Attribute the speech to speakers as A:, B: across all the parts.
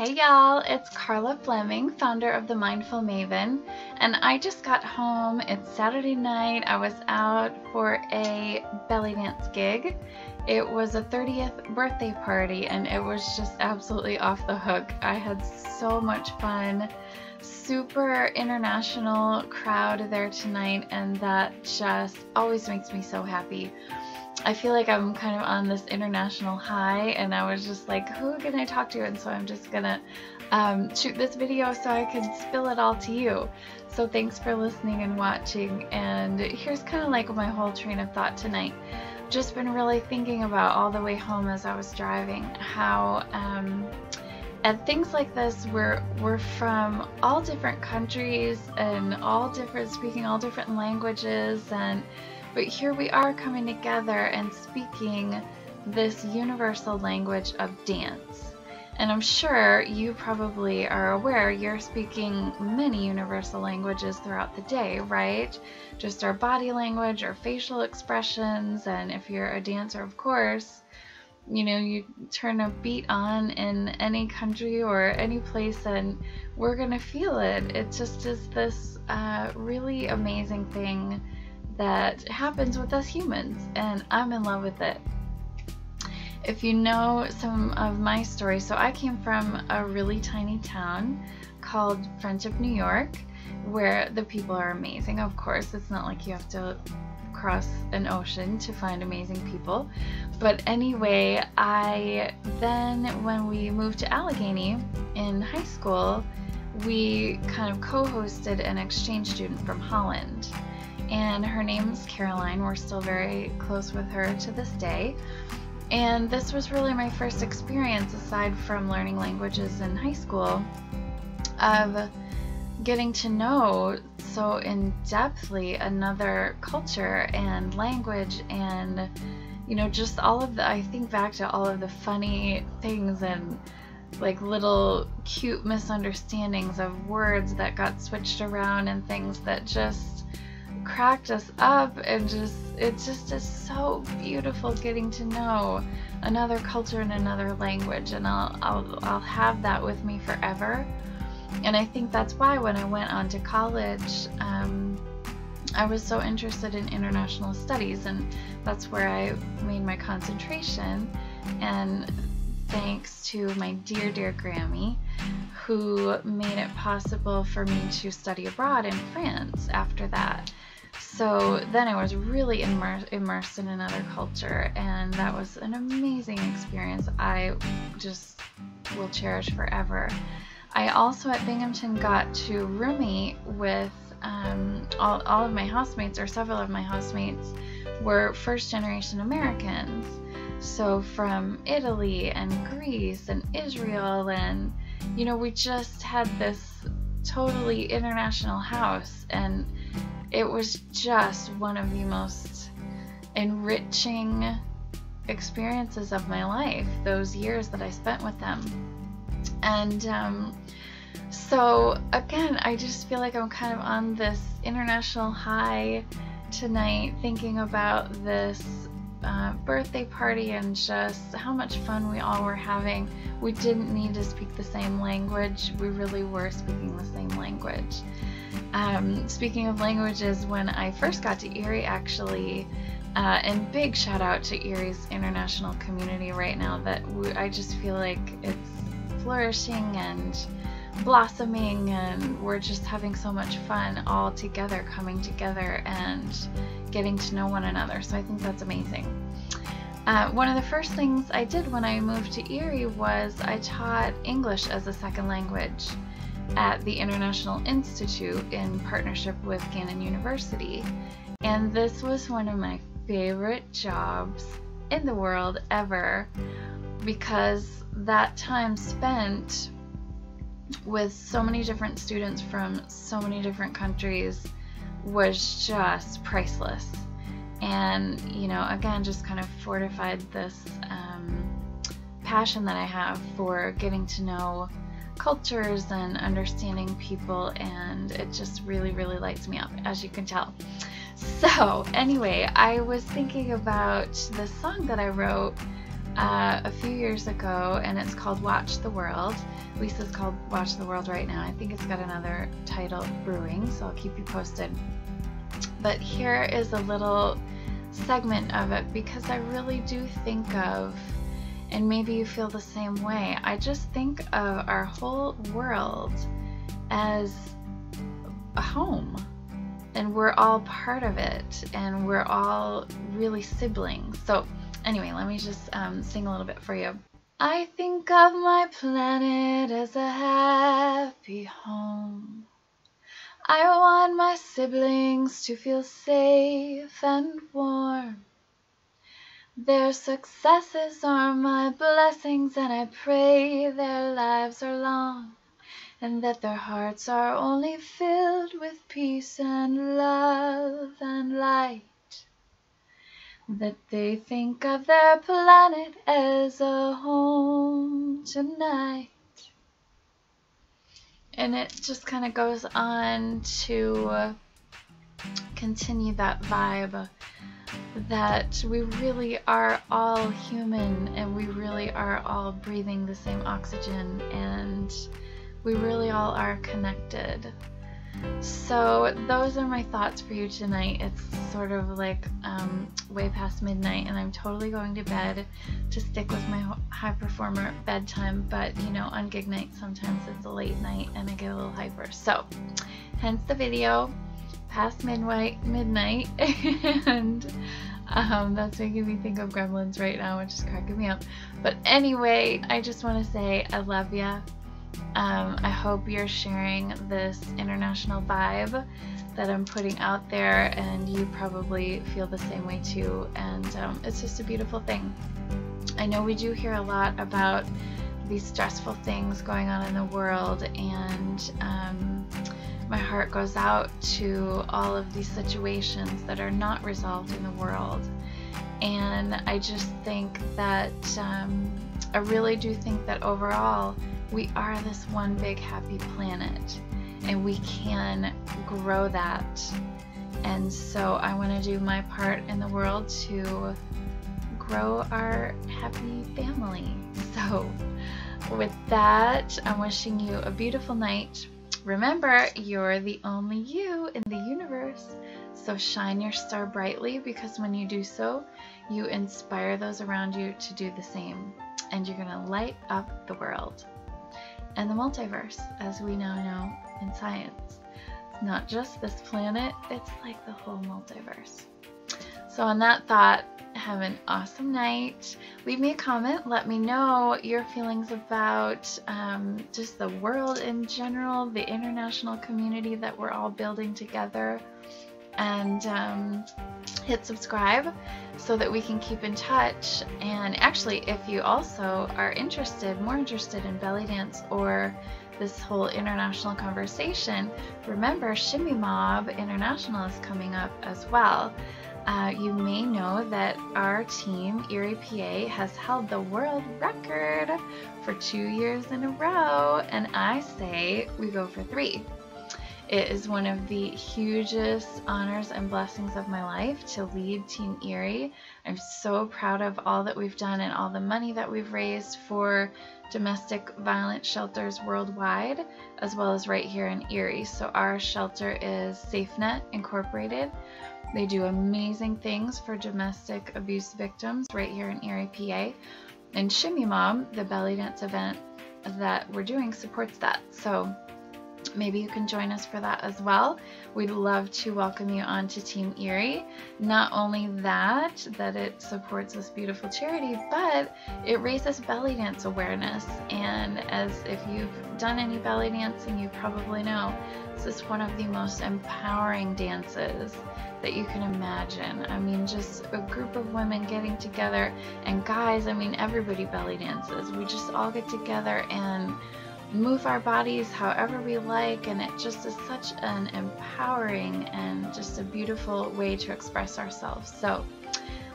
A: Hey y'all, it's Carla Fleming, founder of The Mindful Maven, and I just got home. It's Saturday night. I was out for a belly dance gig. It was a 30th birthday party and it was just absolutely off the hook. I had so much fun. Super international crowd there tonight, and that just always makes me so happy. I feel like I'm kind of on this international high, and I was just like, who can I talk to? And so I'm just gonna shoot this video so I can spill it all to you. So thanks for listening and watching, and here's kind of like my whole train of thought tonight. Just been really thinking about all the way home as I was driving how at things like this, we're from all different countries and speaking all different languages, but here we are coming together and speaking this universal language of dance. And I'm sure you probably are aware you're speaking many universal languages throughout the day, right? Just our body language, our facial expressions, and if you're a dancer, of course, you know, you turn a beat on in any country or any place and we're gonna feel it. It just is this really amazing thing that happens with us humans, and I'm in love with it. If you know some of my story, so I came from a really tiny town called Friendship, New York, where the people are amazing. Of course, it's not like you have to cross an ocean to find amazing people. But anyway, when we moved to Allegheny in high school, we kind of co-hosted an exchange student from Holland. And her name's Caroline. We're still very close with her to this day. And this was really my first experience, aside from learning languages in high school, of getting to know so in-depthly another culture and language, and you know, just all of the, I think back to all of the funny things and like little cute misunderstandings of words that got switched around and things that just cracked us up, and it just is so beautiful getting to know another culture and another language, and I'll have that with me forever. And I think that's why when I went on to college, I was so interested in international studies, and that's where I made my concentration. And thanks to my dear Grammy, who made it possible for me to study abroad in France after that. So then I was really immersed in another culture, and that was an amazing experience I just will cherish forever. I also at Binghamton got to roommate with all of my housemates, or several of my housemates were first-generation Americans. So from Italy and Greece and Israel, and you know, we just had this totally international house, and it was just one of the most enriching experiences of my life, those years that I spent with them. And so again, I just feel like I'm kind of on this international high tonight, thinking about this birthday party and just how much fun we all were having. We didn't need to speak the same language. We really were speaking the same language. Speaking of languages, when I first got to Erie, actually, and big shout out to Erie's international community right now, that I just feel like it's flourishing and blossoming, and we're just having so much fun all together, coming together and getting to know one another. So I think that's amazing. One of the first things I did when I moved to Erie was I taught English as a second language at the International Institute in partnership with Gannon University. And this was one of my favorite jobs in the world ever, because that time spent with so many different students from so many different countries was just priceless. And you know, again, just kind of fortified this passion that I have for getting to know cultures and understanding people, and it just really lights me up, as you can tell. So anyway, I was thinking about the song that I wrote a few years ago, and it's called Watch the World. Lisa's called Watch the World right now. I think it's got another title brewing, so I'll keep you posted. But here is a little segment of it, because I really do think of, and maybe you feel the same way, I just think of our whole world as a home, and we're all part of it, and we're all really siblings. So anyway, let me just sing a little bit for you. I think of my planet as a happy home. I want my siblings to feel safe and warm. Their successes are my blessings, and I pray their lives are long, and that their hearts are only filled with peace and love and light. That they think of their planet as a home tonight. And it just kind of goes on to continue that vibe that we really are all human, and we really are all breathing the same oxygen, and we really all are connected. So those are my thoughts for you tonight. It's sort of like way past midnight, and I'm totally going to bed to stick with my high performer bedtime, but you know, on gig night sometimes it's a late night and I get a little hyper, so hence the video past midnight. And that's making me think of Gremlins right now, which is cracking me up. But anyway, I just want to say I love ya. I hope you're sharing this international vibe that I'm putting out there, and you probably feel the same way too, and it's just a beautiful thing. I know we do hear a lot about these stressful things going on in the world, and my heart goes out to all of these situations that are not resolved in the world. And I just think that I really do think that overall we are this one big happy planet, and we can grow that. And so I want to do my part in the world to grow our happy family. So with that, I'm wishing you a beautiful night. Remember, you're the only you in the universe, so shine your star brightly, because when you do so, you inspire those around you to do the same, and you're gonna light up the world and the multiverse, as we now know in science. It's not just this planet, it's like the whole multiverse. So on that thought, have an awesome night. Leave me a comment. Let me know your feelings about just the world in general, the international community that we're all building together. And hit subscribe so that we can keep in touch. And actually, if you also are more interested in belly dance or this whole international conversation, remember Shimmy Mob International is coming up as well. You may know that our team, Erie, PA, has held the world record for 2 years in a row, and I say we go for 3. It is one of the hugest honors and blessings of my life to lead Team Erie. I'm so proud of all that we've done and all the money that we've raised for domestic violence shelters worldwide, as well as right here in Erie. So our shelter is SafeNet Incorporated. They do amazing things for domestic abuse victims right here in Erie, PA. And Shimmy Mob, the belly dance event that we're doing, supports that. So maybe you can join us for that as well. We'd love to welcome you onto Team Erie. Not only that it supports this beautiful charity, but it raises belly dance awareness. And as if you've done any belly dancing, you probably know this is one of the most empowering dances that you can imagine. I mean, just a group of women getting together, and guys, I mean, everybody belly dances. We just all get together and move our bodies however we like, and it just is such an empowering and just a beautiful way to express ourselves. So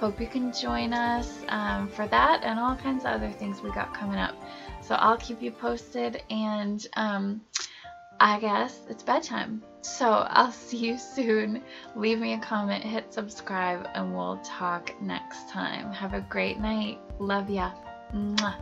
A: hope you can join us for that and all kinds of other things we got coming up. So I'll keep you posted, and I guess it's bedtime. So I'll see you soon. Leave me a comment, hit subscribe, and we'll talk next time. Have a great night. Love ya. Mwah.